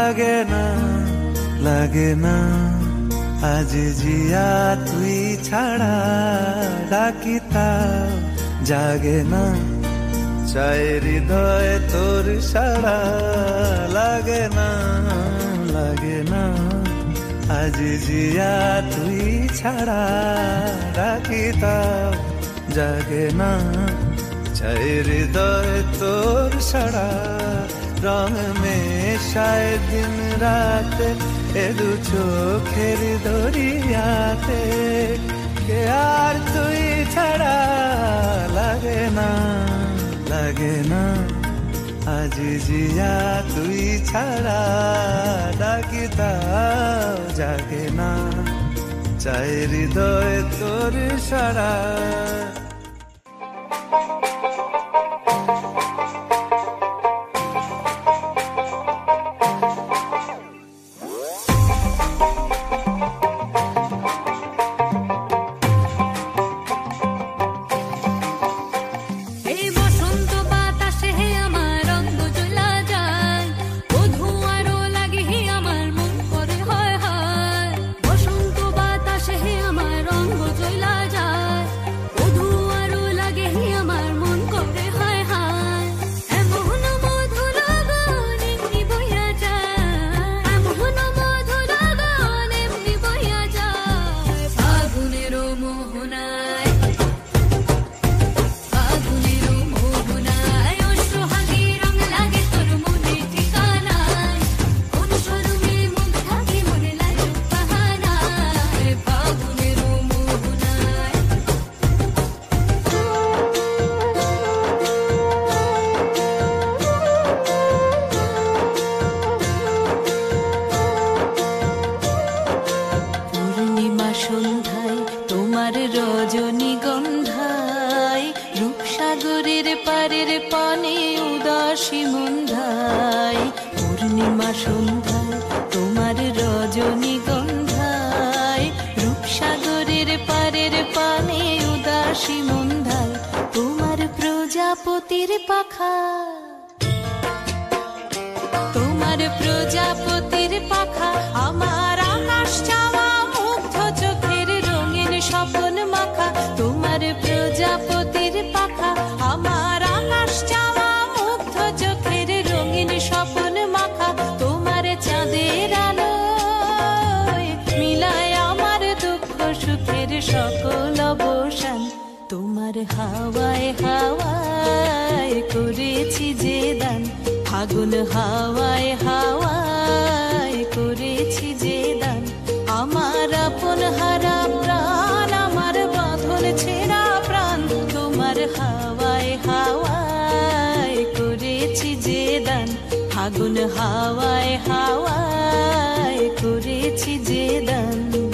লাগে না আজ জিয়া তুই ছাড়া ডাকি তাও জাগে না চাই হৃদয় তোর সাড়া লাগে না আজ জিয়া তুই ছাড়া ডাকি তাও জাগে না চাই হৃদয় তোর সাড়া রং মেশায় দিন রাতে এ দু চোখের দরিয়াতে কে আর তুই ছাড়া লাগে না আজ জিয়া তুই ছাড়া ডাকি তাও জাগে না চাই হৃদয় তোর সাড়া ফাগুন হাওয়ায় হাওয়ায় করেছি যে দান আমার আপন হারা প্রাণ আমার বাঁধন ছেঁড়া প্রাণ তোমার হাওয়ায় হাওয়ায় করেছি যে দান ফাগুন হাওয়ায় হাওয়ায় করেছি যে দান